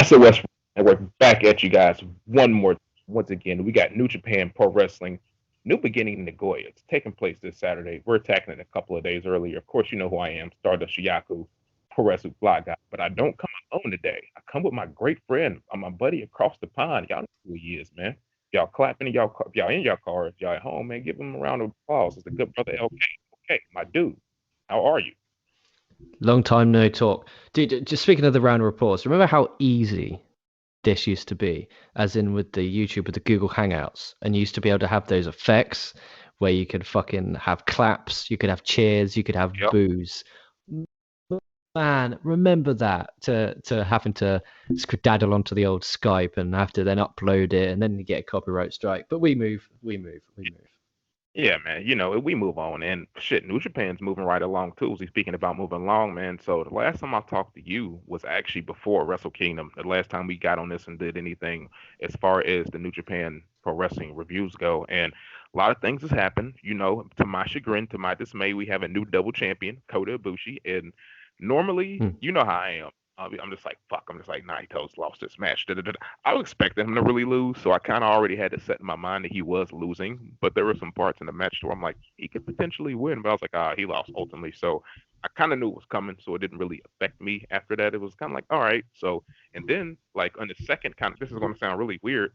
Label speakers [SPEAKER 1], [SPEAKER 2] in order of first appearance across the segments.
[SPEAKER 1] SOS Network back at you guys once again. We got New Japan Pro Wrestling, New Beginning Nagoya. It's taking place this Saturday. We're attacking it a couple of days earlier. Of course, you know who I am, Stardust Shiyaku, Puroresu FlyGOD. But I don't come alone today. I come with my great friend, my buddy across the pond. Y'all know who he is, man. Y'all clapping, y'all in your cars, y'all at home, man. Give him a round of applause. It's the good brother LK. Okay, my dude. How are you?
[SPEAKER 2] Long time no talk. Dude, just speaking of the round of applause, remember how easy this used to be? As in with the YouTube, with the Google Hangouts, and you used to be able to have those effects where you could fucking have claps, you could have cheers, you could have
[SPEAKER 1] Yep.
[SPEAKER 2] boos. Man, remember that to having to skedaddle onto the old Skype and have to then upload it and then you get a copyright strike. But we move.
[SPEAKER 1] Yeah, man. We move on, and shit, New Japan's moving right along too. Speaking about moving along, man. So the last time I talked to you was actually before Wrestle Kingdom. The last time we got on this and did anything as far as the New Japan Pro Wrestling reviews go, and a lot of things has happened. To my chagrin, to my dismay, we have a new double champion, Kota Ibushi, and normally,
[SPEAKER 2] Hmm.
[SPEAKER 1] you know how I am. I'm just like, fuck. I'm just like, Naito's lost this match. Da, da, da. I was expecting him to really lose, so I kind of already had to set in my mind that he was losing. But there were some parts in the match where I'm like, he could potentially win. But I was like, he lost ultimately. So I kind of knew it was coming, so it didn't really affect me after that. It was kind of like, all right. So, and then, like, on the second this is going to sound really weird.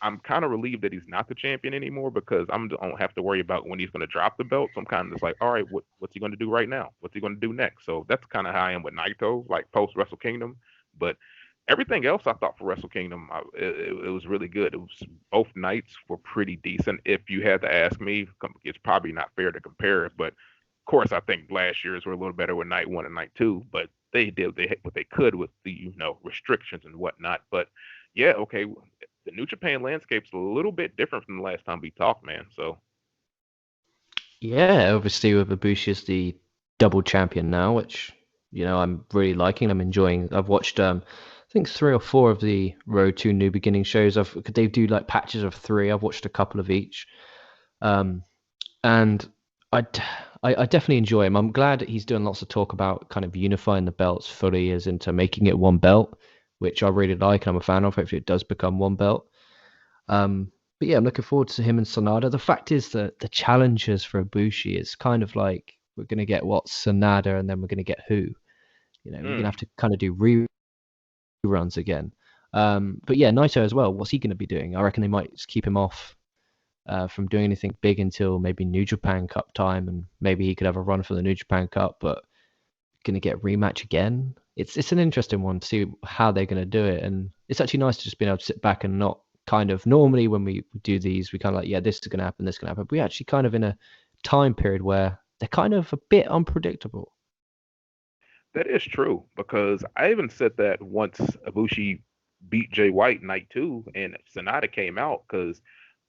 [SPEAKER 1] I'm kind of relieved that he's not the champion anymore because don't have to worry about when he's going to drop the belt. So I'm kind of just like, all right, what's he going to do right now? What's he going to do next? So that's kind of how I am with Naito, like post Wrestle Kingdom. But everything else I thought for Wrestle Kingdom, it was really good. It was both nights were pretty decent. If you had to ask me, it's probably not fair to compare it, but of course I think last year's were a little better with night one and night two. But they did what they could with the restrictions and whatnot. But yeah, okay, the New Japan landscape's a little bit different from the last time we talked, man. So
[SPEAKER 2] Yeah, obviously with Ibushi as the double champion now, which I'm really liking. I'm enjoying. I've watched I think 3 or 4 of the Road to New Beginning shows. They do like patches of 3. I've watched a couple of each, um, and I, d- I definitely enjoy him. I'm glad he's doing lots of talk about kind of unifying the belts fully, as into making it one belt, which I really like and I'm a fan of. Hopefully, it does become one belt. But yeah, I'm looking forward to him and Sonada. The fact is that the challenges for Ibushi is kind of like we're going to get what Sonada and then we're going to get who. We're going to
[SPEAKER 1] mm,
[SPEAKER 2] have to kind of do reruns again. But yeah, Naito as well. What's he going to be doing? I reckon they might just keep him off from doing anything big until maybe New Japan Cup time, and maybe he could have a run for the New Japan Cup. But going to get rematch again? It's an interesting one to see how they're going to do it, and it's actually nice to just be able to sit back and not kind of normally when we do these, we kind of like, yeah, this is going to happen, this is going to happen. But we actually kind of in a time period where they're kind of a bit unpredictable.
[SPEAKER 1] that is true because I even said that once Ibushi beat Jay White night two and Sonata came out because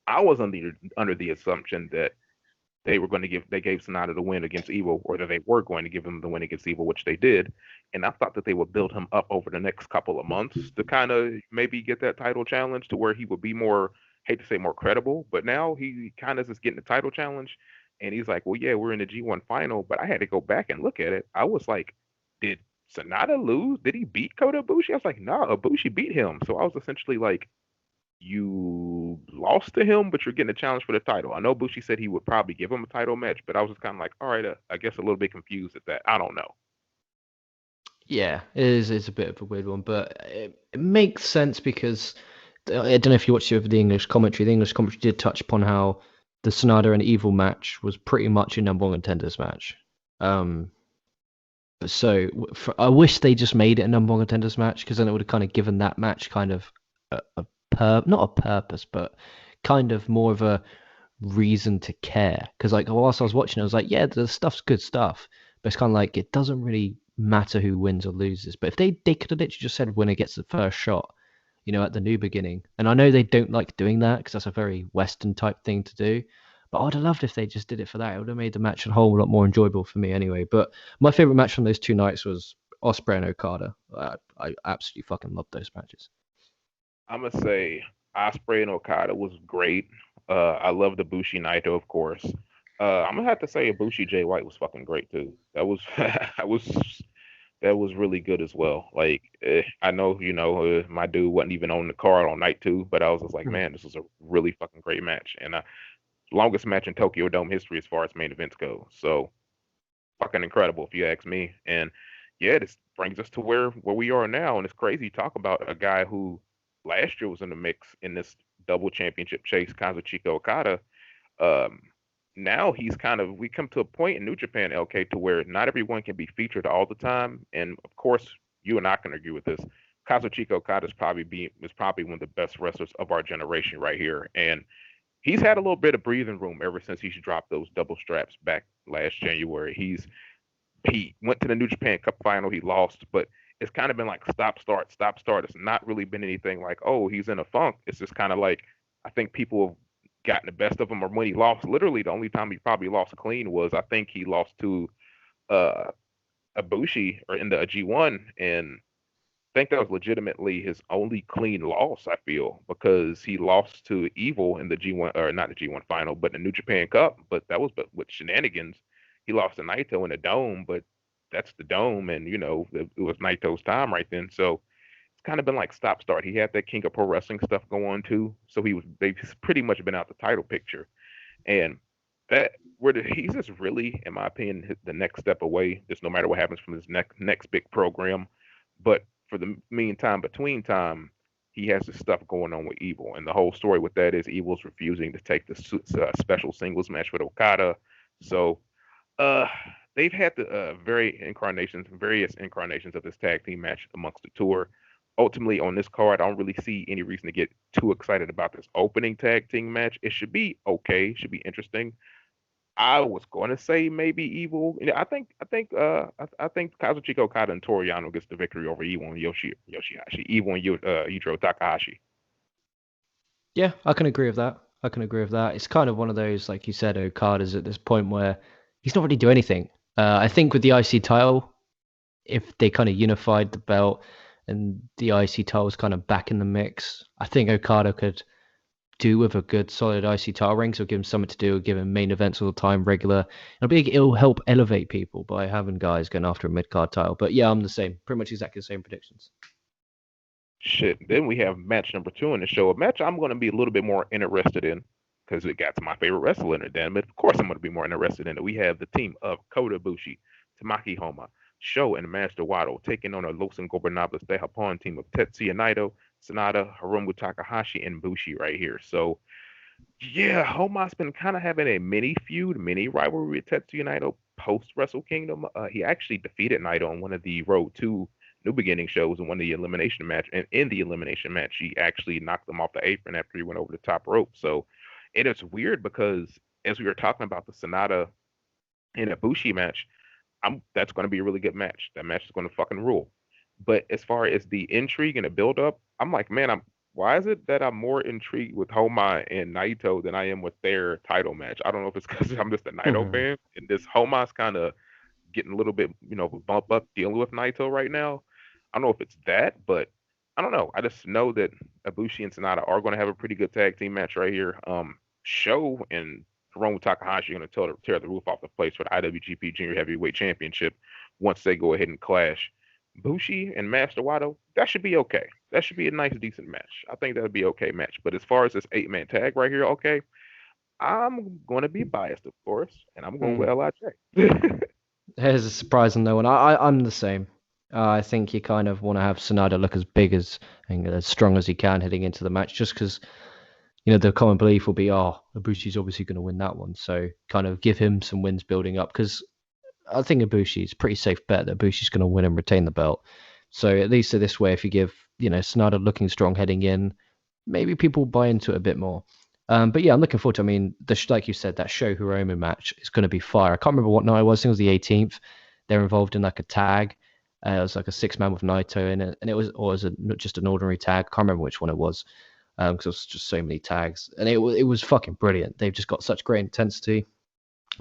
[SPEAKER 1] I was under the assumption that they gave Sonata the win against Evil, or that they were going to give him the win against Evil, which they did. And I thought that they would build him up over the next couple of months to kind of maybe get that title challenge to where he would be more, hate to say more credible, but now he kind of is getting the title challenge. And he's like, well, yeah, we're in the G1 final, but I had to go back and look at it. I was like, did Sonata lose? Did he beat Kota Ibushi? I was like, no, Ibushi beat him. So I was essentially like, you lost to him, but you're getting a challenge for the title. I know Bushi said he would probably give him a title match, but I was just kind of like, all right, I guess a little bit confused at that. I don't know.
[SPEAKER 2] Yeah, it is. It's a bit of a weird one, but it makes sense because I don't know if you watched the English commentary. The English commentary did touch upon how the Sonata and Evil match was pretty much a number one contenders match. Um, So I wish they just made it a number one contenders match because then it would have kind of given that match kind of not a purpose, but kind of more of a reason to care. Because like whilst I was watching, I was like, yeah, the stuff's good stuff, but it's kind of like it doesn't really matter who wins or loses. But if they could have literally just said winner gets the first shot, at the new beginning, and I know they don't like doing that because that's a very Western type thing to do. But I'd have loved if they just did it for that. It would have made the match a whole lot more enjoyable for me anyway. But my favorite match from those 2 nights was Osprey and Okada. I absolutely fucking loved those matches.
[SPEAKER 1] I'm gonna say Osprey and Okada was great. I love the Bushi Naito, of course. I'm gonna have to say Bushi Jay White was fucking great too. That was that was That was really good as well. Like, I know, my dude wasn't even on the card on night two, but I was just like,
[SPEAKER 2] Mm.
[SPEAKER 1] man, this was a really fucking great match. And longest match in Tokyo Dome history as far as main events go. So, fucking incredible, if you ask me. And yeah, this brings us to where we are now. And it's crazy to talk about a guy who last year was in the mix in this double championship chase, Kazuchika Okada. um, Now he's kind of we come to a point in New Japan, LK, to where not everyone can be featured all the time, and of course you and I can agree with this. Kazuchika Okada is probably one of the best wrestlers of our generation right here, and he's had a little bit of breathing room ever since he's dropped those double straps back last January. He went to the New Japan Cup final, he lost, but it's kind of been like stop start stop start. It's not really been anything like, oh, he's in a funk. It's just kind of like I think people have gotten the best of him, or when he lost, literally the only time he probably lost clean was I think he lost to uh Ibushi or in the G1, and I think that was legitimately his only clean loss. I feel because he lost to Evil in the G1, or not the G1 final, but the New Japan Cup. But that was but with shenanigans. He lost to Naito in the Dome, but that's the Dome, and it was Naito's time right then. So it's kind of been like stop start. He had that King of Pro Wrestling stuff going too, so they've pretty much been out the title picture, and that he's just really, in my opinion, the next step away. Just no matter what happens from this next big program, but for the meantime, between time, he has this stuff going on with Evil, and the whole story with that is Evil's refusing to take the special singles match with Okada. So uh, they've had the various incarnations of this tag team match amongst the tour. Ultimately, on this card, I don't really see any reason to get too excited about this opening tag team match. It should be okay, should be interesting. I was going to say maybe Evil. I think Kazuchika Okada and Toriano gets the victory over Evil and Yoshihashi. Evil and Yujiro Takahashi.
[SPEAKER 2] Yeah, I can agree with that. I can agree with that. It's kind of one of those, like you said, Okada's at this point where he's not really doing anything. I think with the IC title, if they kind of unified the belt and the IC title was kind of back in the mix, I think Okada could do with a good solid IC title ring. So give him something to do, give him main events all the time, regular. It'll help elevate people by having guys going after a mid card title. But yeah, I'm the same. Pretty much exactly the same predictions.
[SPEAKER 1] Shit. Then we have match number two in the show. A match I'm going to be a little bit more interested in because it got to my favorite wrestler in it. Then, but of course I'm going to be more interested in it. We have the team of Kota Ibushi, Tamaki Homa, Sho, and Master Wato taking on a Los Ingobernables de Japón team of Tetsuya Naito, Sanada, Hiromu Takahashi, and Bushi right here. So yeah, Homa's been kind of having a mini feud, mini rivalry with Tetsuya Naito post Wrestle Kingdom. He actually defeated Naito on one of the Road to New Beginning shows and won the elimination match. And in the elimination match, he actually knocked him off the apron after he went over the top rope. So it is weird because as we were talking about the Sonata and Ibushi match, that's going to be a really good match. That match is going to fucking rule. But as far as the intrigue and the build up, I'm like, man, I'm why is it that I'm more intrigued with Homa and Naito than I am with their title match? I don't know if it's because I'm just a Naito
[SPEAKER 2] Mhm.
[SPEAKER 1] fan and this Homa's kind of getting a little bit, bump up dealing with Naito right now. I don't know if it's that, but I don't know. I just know that Ibushi and Sonata are going to have a pretty good tag team match right here. Sho and Hiromu Takahashi are going to tear the roof off the place for the IWGP Junior Heavyweight Championship once they go ahead and clash. Bushi and Master Wato, that should be okay. That should be a nice, decent match. I think that would be okay match. But as far as this 8-man tag right here, okay, I'm going to be biased, of course, and I'm going with
[SPEAKER 2] Mm.
[SPEAKER 1] LIJ.
[SPEAKER 2] Here's a surprising though, and I'm the same. I think you kind of want to have Sonada look as big as and as strong as he can heading into the match, just because the common belief will be, oh, Ibushi's obviously going to win that one, so kind of give him some wins building up. Because I think Ibushi's pretty safe bet that Ibushi's going to win and retain the belt. So at least this way, if you give Sonada looking strong heading in, maybe people buy into it a bit more. But yeah, I'm looking forward to. I mean, like you said, that Show Hiromu match is going to be fire. I can't remember what night it was. I think it was the 18th. They're involved in like a tag. It was like a 6-man with Naito in it, and was just an ordinary tag. Can't remember which one it was because it was just so many tags, and it was fucking brilliant. They've just got such great intensity.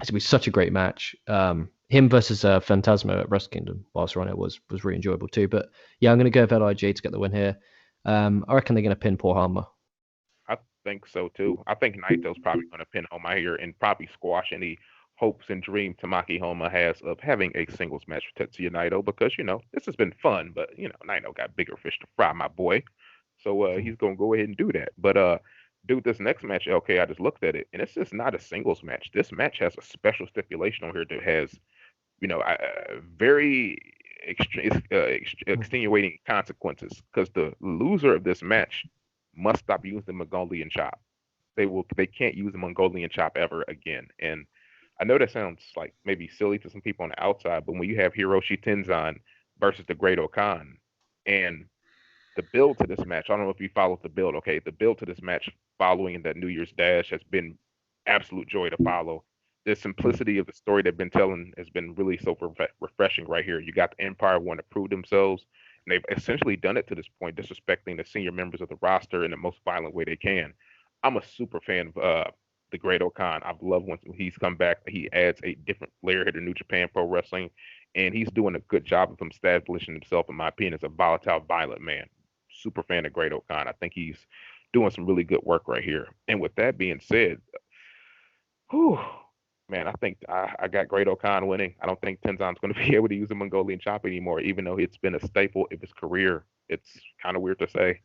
[SPEAKER 2] It's gonna be such a great match. Him versus Phantasma at Wrestle Kingdom whilst we're on it was really enjoyable too. But yeah, I'm gonna go with LIJ to get the win here. I reckon they're gonna pin Paul Harmer.
[SPEAKER 1] I think so too. I think Naito's probably going to pin Homa here and probably squash any hopes and dream Tamaki Homa has of having a singles match with Tetsuya Naito because, this has been fun, but, Naito got bigger fish to fry, my boy. So he's going to go ahead and do that. But, dude, this next match, okay, I just looked at it, and it's just not a singles match. This match has a special stipulation on here that has, very extenuating consequences because the loser of this match must stop using the Mongolian chop. They can't use the Mongolian chop ever again. And I know that sounds like maybe silly to some people on the outside, but when you have Hiroshi Tenzan versus the Great Okan, and the build to this match, I don't know if you followed the build. Okay, the build to this match following that New Year's Dash has been absolute joy to follow. The simplicity of the story they've been telling has been really so refreshing right here. You got the Empire wanting to prove themselves, and they've essentially done it to this point, disrespecting the senior members of the roster in the most violent way they can. I'm a super fan of the Great Okan. I've loved when he's come back. He adds a different layer here to New Japan Pro Wrestling, and he's doing a good job of him establishing himself, in my opinion, as a volatile, violent man. Super fan of Great Okan. I think he's doing some really good work right here. And with that being said, whew, man, I think I got Great Okan winning. I don't think Tenzan's going to be able to use the Mongolian chop anymore, even though it's been a staple of his career. It's kind of weird to say.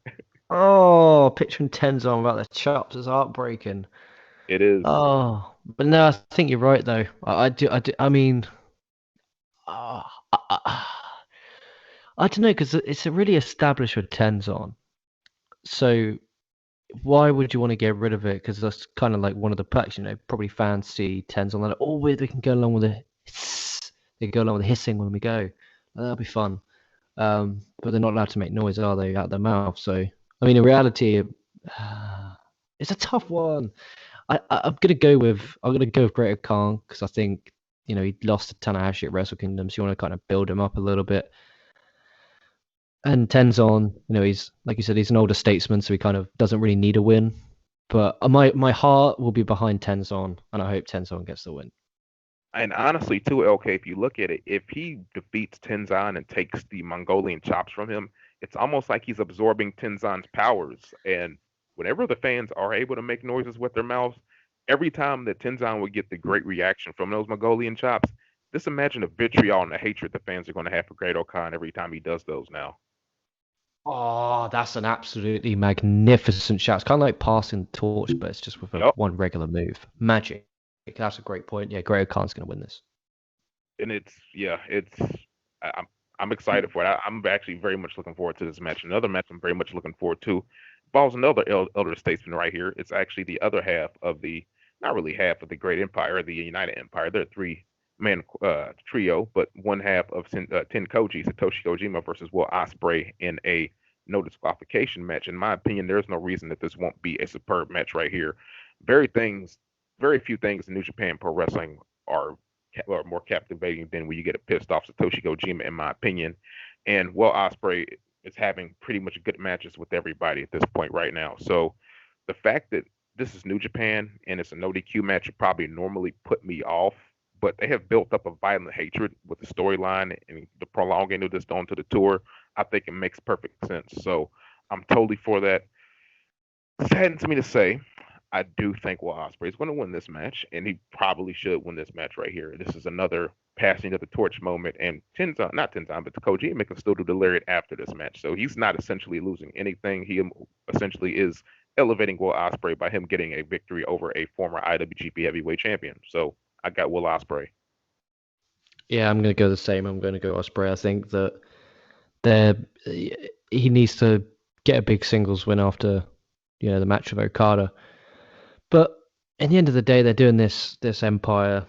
[SPEAKER 2] Oh, picturing Tenzon without the chops is heartbreaking.
[SPEAKER 1] It is.
[SPEAKER 2] Oh, but no, I think you're right though. I do. I mean, uh, I, I, I don't know because it's a really established with Tenzon. So why would you want to get rid of it? Because that's kind of like one of the perks, Probably fans see Tenzon like, oh, weird, they can go along with it. They go along with the hissing when we go. That'll be fun. But they're not allowed to make noise, are they, out their mouth? So, I mean, in reality, it's a tough one. I'm gonna go with Greater Khan because I think he lost to Tanahashi at Wrestle Kingdom, so you want to kind of build him up a little bit. And Tenzon, he's like you said, he's an older statesman, so he kind of doesn't really need a win. But my heart will be behind Tenzon, and I hope Tenzon gets the win.
[SPEAKER 1] And honestly, too, okay, if you look at it, if he defeats Tenzan and takes the Mongolian chops from him, it's almost like he's absorbing Tenzan's powers. And whenever the fans are able to make noises with their mouths, every time that Tenzan would get the great reaction from those Mongolian chops, just imagine the vitriol and the hatred the fans are going to have for Great Okan every time he does those now.
[SPEAKER 2] Oh, that's an absolutely magnificent shot. It's kind of like passing the torch, but it's just with
[SPEAKER 1] Yep.
[SPEAKER 2] one regular move. Magic. That's a great point. Yeah, Greater Khan's going to win this.
[SPEAKER 1] And I'm excited for it. I'm actually very much looking forward to this match. Another match I'm very much looking forward to involves another elder statesman right here. It's actually the other half of the, not really half of the Great Empire, the United Empire. They're a three-man trio, but one half of Tenkoji, Satoshi Kojima versus Will Ospreay in a no disqualification match. In my opinion, there's no reason that this won't be a superb match right here. Very things, very few things in New Japan Pro Wrestling are more captivating than when you get a pissed off Satoshi Kojima, in my opinion. And Will Ospreay is having pretty much good matches with everybody at this point right now. So the fact that this is New Japan and it's a no DQ match would probably normally put me off, but they have built up a violent hatred with the storyline and the prolonging of this onto the tour. I think it makes perfect sense. So I'm totally for that. Saddens me to say, I do think Will Ospreay is going to win this match, and he probably should win this match right here. This is another passing of the torch moment, and Tenzan, not Tenzan, but Kojima can still do the lariat after this match. So he's not essentially losing anything. He essentially is elevating Will Ospreay by him getting a victory over a former IWGP Heavyweight Champion. So I got Will Ospreay.
[SPEAKER 2] Yeah, I'm going to go the same. I'm going to go Ospreay. I think that he needs to get a big singles win after the match with Okada. But in the end of the day, they're doing this Empire,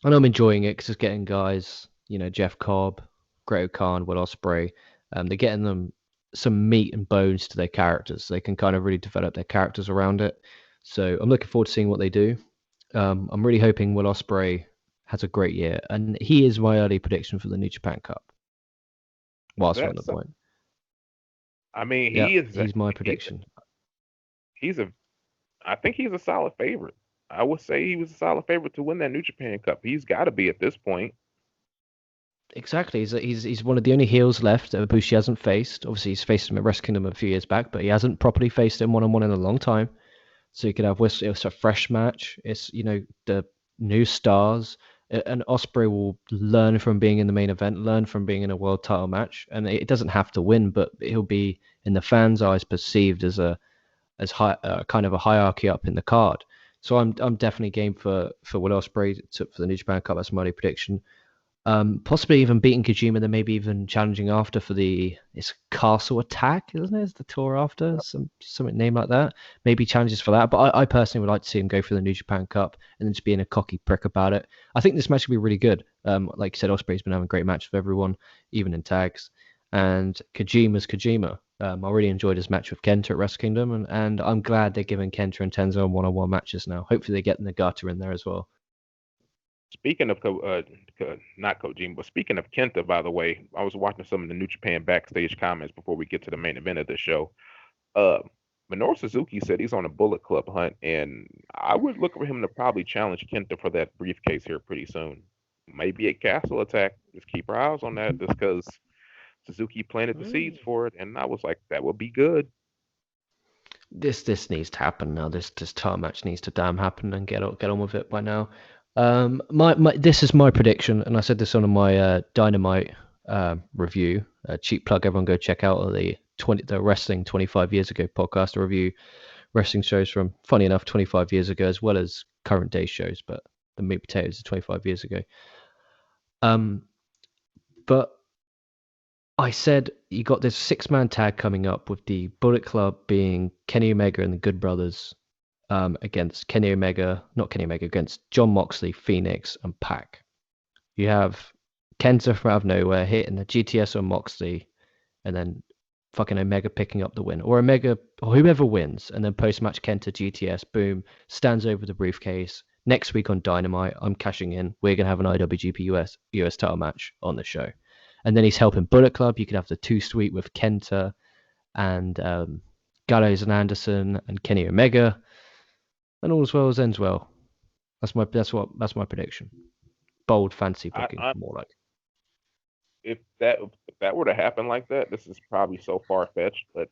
[SPEAKER 2] and I'm enjoying it because it's getting guys, Jeff Cobb, Great Khan, Will Ospreay. They're getting them some meat and bones to their characters. So they can kind of really develop their characters around it. So I'm looking forward to seeing what they do. I'm really hoping Will Ospreay has a great year, and he is my early prediction for the New Japan Cup. Whilst we're on the point,
[SPEAKER 1] I mean,
[SPEAKER 2] he's my prediction.
[SPEAKER 1] I think he's a solid favorite. I would say he was a solid favorite to win that New Japan Cup. He's got to be at this point.
[SPEAKER 2] Exactly. He's one of the only heels left that Ibushi hasn't faced. Obviously, he's faced him at Wrestle Kingdom a few years back, but he hasn't properly faced him one-on-one in a long time. So you could have it's a fresh match. It's the new stars. And Osprey will learn from being in the main event, learn from being in a world title match, and it doesn't have to win, but he'll be in the fans' eyes perceived as high, kind of a hierarchy up in the card. So I'm definitely game for Will Ospreay for the New Japan Cup. That's my only prediction. Possibly even beating Kojima, then maybe even challenging after for it's Castle Attack, isn't it? It's the tour after, something named like that. Maybe challenges for that. But I personally would like to see him go for the New Japan Cup and then just being a cocky prick about it. I think this match will be really good. Like you said, Ospreay's been having great matches with everyone, even in tags. And Kojima's Kojima. I really enjoyed his match with Kenta at Wrestle Kingdom, and I'm glad they're giving Kenta and Tenzo one-on-one matches now. Hopefully they get Nagata in there as well.
[SPEAKER 1] Speaking of not Kojima, but speaking of Kenta, by the way, I was watching some of the New Japan backstage comments before we get to the main event of the show. Uh, Minoru Suzuki said he's on a Bullet Club hunt, and I would look for him to probably challenge Kenta for that briefcase here pretty soon. Maybe a Castle Attack. Just keep our eyes on that, just because Suzuki planted the seeds for it, and I was like, that would be good.
[SPEAKER 2] This needs to happen now. This title match needs to damn happen and get on with it by now. My this is my prediction, and I said this on my Dynamite review. Cheap plug. Everyone go check out the Wrestling 25 Years Ago podcast to review wrestling shows from, funny enough, 25 years ago, as well as current day shows. But the meat potatoes is 25 years ago. But I said you got this 6-man tag coming up with the Bullet Club being Kenny Omega and the Good Brothers against against John Moxley, Phoenix, and Pac. You have Kenta from out of nowhere hitting the GTS on Moxley, and then fucking Omega picking up the win, or Omega, or whoever wins, and then post-match Kenta GTS, boom, stands over the briefcase. Next week on Dynamite, I'm cashing in. We're gonna have an IWGP US title match on the show, and then he's helping Bullet Club. You could have the 2 Sweet with Kenta and Gallows and Anderson and Kenny Omega, and all as well as ends well. That's my prediction. Bold, fancy booking, more like.
[SPEAKER 1] If that were to happen like that, this is probably so far fetched, but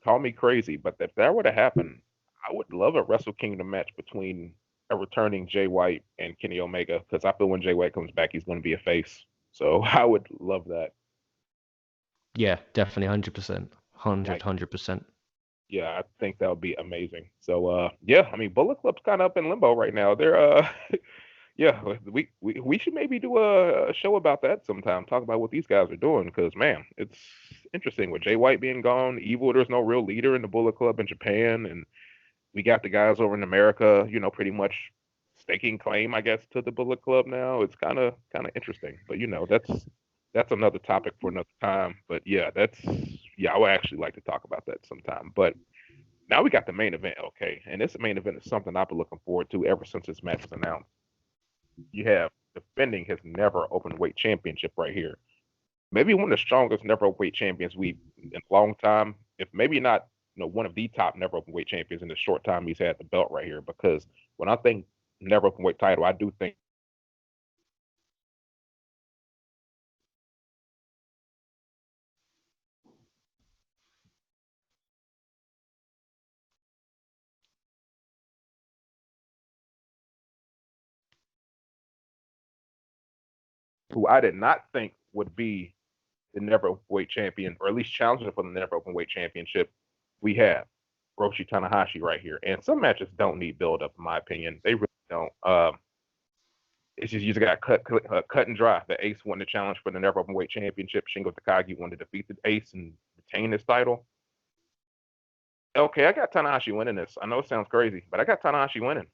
[SPEAKER 1] call me crazy. But if that were to happen, I would love a Wrestle Kingdom match between a returning Jay White and Kenny Omega, because I feel when Jay White comes back, he's going to be a face. So I would love that.
[SPEAKER 2] Yeah, definitely, 100%,
[SPEAKER 1] Like,
[SPEAKER 2] 100%.
[SPEAKER 1] yeah, I think that would be amazing. So yeah, I mean, Bullet Club's kind of up in limbo right now. They're yeah, we should maybe do a show about that sometime. Talk about what these guys are doing, because man, it's interesting with Jay White being gone. Evil, there's no real leader in the Bullet Club in Japan, and we got the guys over in America, pretty much staking claim, I guess, to the Bullet Club now. It's kind of interesting, but that's another topic for another time. But yeah, I would actually like to talk about that sometime. But now we got the main event, okay, and this main event is something I've been looking forward to ever since this match was announced. You have defending his never open weight championship right here. Maybe one of the strongest never open weight champions we've in a long time. If maybe not, one of the top never open weight champions in the short time he's had the belt right here. Because when I think never open weight title, I do think who I did not think would be the never open weight champion, or at least challenger for the never open weight championship. We have Roshi Tanahashi right here, and some matches don't need build up, in my opinion. They really don't. It's just you just got cut and dry. The Ace won the challenge for the never open weight championship. Shingo Takagi wanted to defeat the Ace and retain his title. Okay, I got Tanahashi winning this. I know it sounds crazy, but I got Tanahashi winning.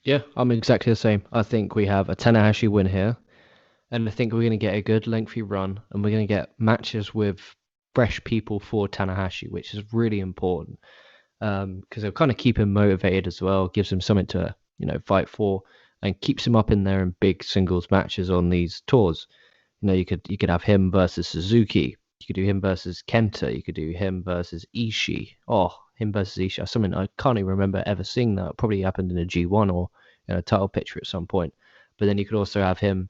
[SPEAKER 2] Yeah, I'm exactly the same. I think we have a Tanahashi win here, and I think we're going to get a good lengthy run, and we're going to get matches with fresh people for Tanahashi, which is really important because it'll kind of keep him motivated as well, gives him something to fight for, and keeps him up in there in big singles matches on these tours. You could have him versus Suzuki. You could do him versus Kenta. You could do him versus Ishii. Oh, him versus Ishii. Something I can't even remember ever seeing that. It probably happened in a G1 or in a title picture at some point. But then you could also have him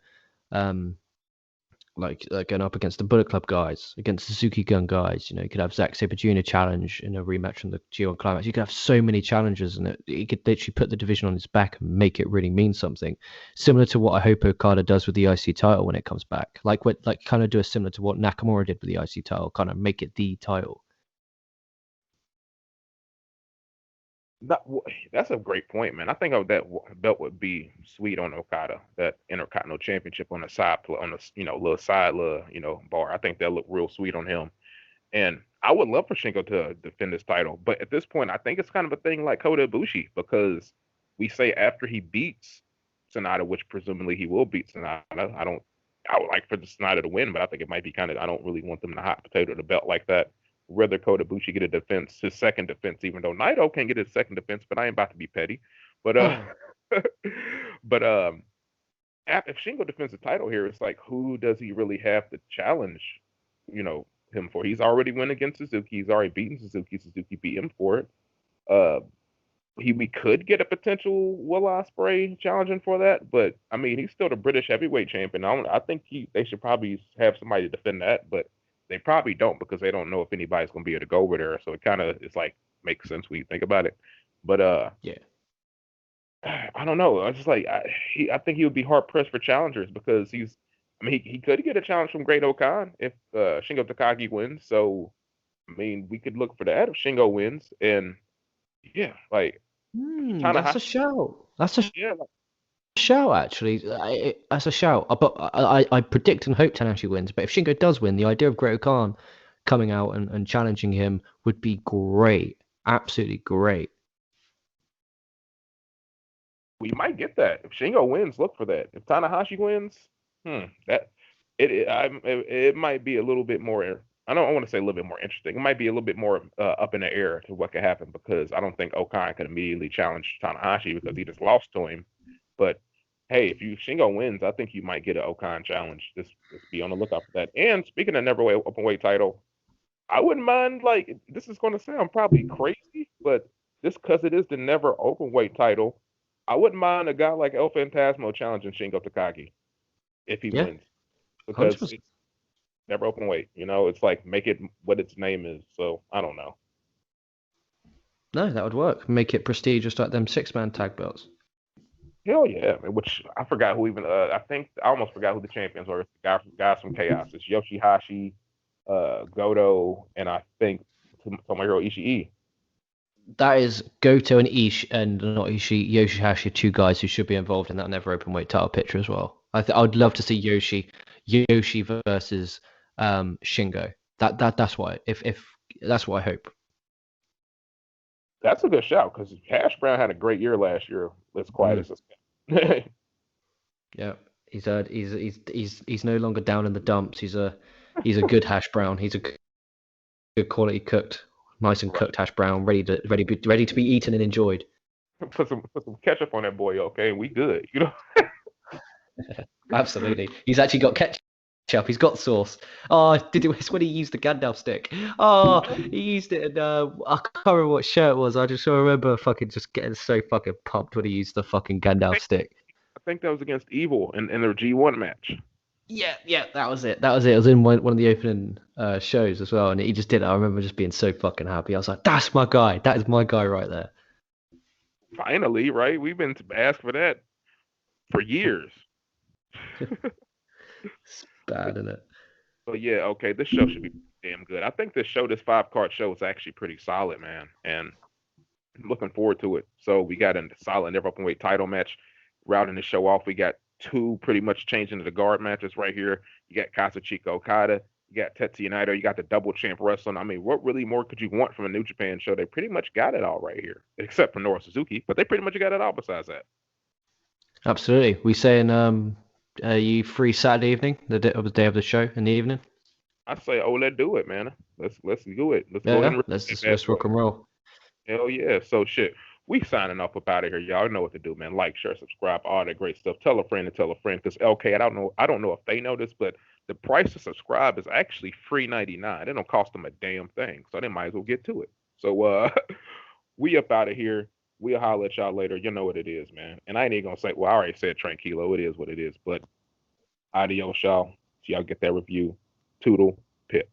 [SPEAKER 2] like going up against the Bullet Club guys, against the Suzuki Gun guys. You could have Zack Sabre Jr. challenge in a rematch from the G1 Climax. You could have so many challenges, and he could literally put the division on his back and make it really mean something. Similar to what I hope Okada does with the IC title when it comes back. Like kind of do a similar to what Nakamura did with the IC title, kind of make it the title.
[SPEAKER 1] That's a great point, man. I think that belt would be sweet on Okada, that Intercontinental Championship on the side, on the little side, bar. I think that look real sweet on him. And I would love for Shingo to defend his title, but at this point, I think it's kind of a thing like Kota Ibushi, because we say after he beats Sonata, which presumably he will beat Sonata. I would like for the Sonata to win, but I think it might be kind of. I don't really want them to hot potato the belt like that. Rather Kota Ibushi get a defense, his second defense, even though Naito can get his second defense, but I ain't about to be petty. But but if Shingo defends the title here, it's like, who does he really have to challenge? Him for. He's already went against Suzuki. He's already beaten Suzuki. Suzuki beat him for it. We could get a potential Will Ospreay challenging for that, but I mean, he's still the British heavyweight champion. I think they should probably have somebody to defend that, but they probably don't, because they don't know if anybody's going to be able to go over there. So it's like makes sense when you think about it. But
[SPEAKER 2] yeah,
[SPEAKER 1] I don't know. I just like I think he would be hard pressed for challengers, because he could get a challenge from Great Okan if Shingo Takagi wins. So I mean, we could look for that if Shingo wins, and yeah, like
[SPEAKER 2] that's a shout. That's a
[SPEAKER 1] yeah,
[SPEAKER 2] shout, actually. That's a shout. But I predict and hope Tanahashi wins. But if Shingo does win, the idea of Great Khan coming out and challenging him would be great. Absolutely great.
[SPEAKER 1] we might get that. If Shingo wins, look for that. If Tanahashi wins, that it might be a little bit more. I want to say a little bit more interesting. It might be a little bit more up in the air to what could happen, because I don't think Okan could immediately challenge Tanahashi because he just lost to him. But hey, if Shingo wins, I think you might get an Okan challenge. Just be on the lookout for that. And speaking of never open weight title, I wouldn't mind, like, this is going to sound probably crazy, but just because it is the never open weight title, I wouldn't mind a guy like El Phantasmo challenging Shingo Takagi if he
[SPEAKER 2] Yeah,
[SPEAKER 1] wins, because
[SPEAKER 2] 100%.
[SPEAKER 1] it's never open weight. It's like, make it what its name is. So I don't know.
[SPEAKER 2] No, that would work. Make it prestigious like them 6-man tag belts.
[SPEAKER 1] Hell yeah, man. Which I forgot who even. I think I almost forgot who the champions were. It's the guys from Chaos. It's Yoshihashi, Goto, and I think Tomohiro Ishii.
[SPEAKER 2] That is Goto and not Yoshihashi, are two guys who should be involved in that never open weight title picture as well. I would love to see Yoshi versus Shingo. That's why if that's what I hope.
[SPEAKER 1] That's a good shout, because Hash Brown had a great year last year. Let's quiet as it's.
[SPEAKER 2] Yeah, he's no longer down in the dumps. He's a good hash brown. He's a good quality cooked, nice and cooked hash brown, ready to be eaten and enjoyed.
[SPEAKER 1] Put some ketchup on that boy, okay? We good,
[SPEAKER 2] Absolutely, he's actually got ketchup. He's got sauce. Oh, it's when he used the Gandalf stick. Oh, he used it, and I can't remember what show it was. I just remember fucking just getting so fucking pumped when he used the fucking Gandalf stick.
[SPEAKER 1] I think that was against Evil in their G1 match.
[SPEAKER 2] Yeah, that was it. It was in one of the opening shows as well, and he just did it. I remember just being so fucking happy. I was like, "That's my guy. That is my guy right there."
[SPEAKER 1] Finally, right? We've been asked for that for years.
[SPEAKER 2] It's bad, isn't it?
[SPEAKER 1] But yeah, okay, this show should be damn good. I think this 5-card show is actually pretty solid, man, and I'm looking forward to it. So we got a solid never open weight title match, routing the show off. We got two pretty much changing to the guard matches right here. You got Kazuchika Okada, you got Tetsuya Naito, you got the double champ wrestling. I mean, what really more could you want from a New Japan show? They pretty much got it all right here, except for Nora Suzuki, but they pretty much got it all besides that.
[SPEAKER 2] Absolutely. We saying, are you free Saturday evening, the day of the show in the evening?
[SPEAKER 1] I say, oh, let's do it, man. Let's do it. Let's
[SPEAKER 2] Yeah,
[SPEAKER 1] go ahead and
[SPEAKER 2] let's rock and roll.
[SPEAKER 1] Hell yeah. So shit. We signing off up out of here, y'all. Know what to do, man. Like, share, subscribe, all that great stuff. Tell a friend and tell a friend. Because LK, I don't know if they know this, but the price to subscribe is actually $3.99. It don't cost them a damn thing. So they might as well get to it. So we up out of here. We'll holler at y'all later. You know what it is, man. And I ain't even gonna say, well, I already said tranquilo. It is what it is. But adios, y'all. So y'all get that review. Toodle pip.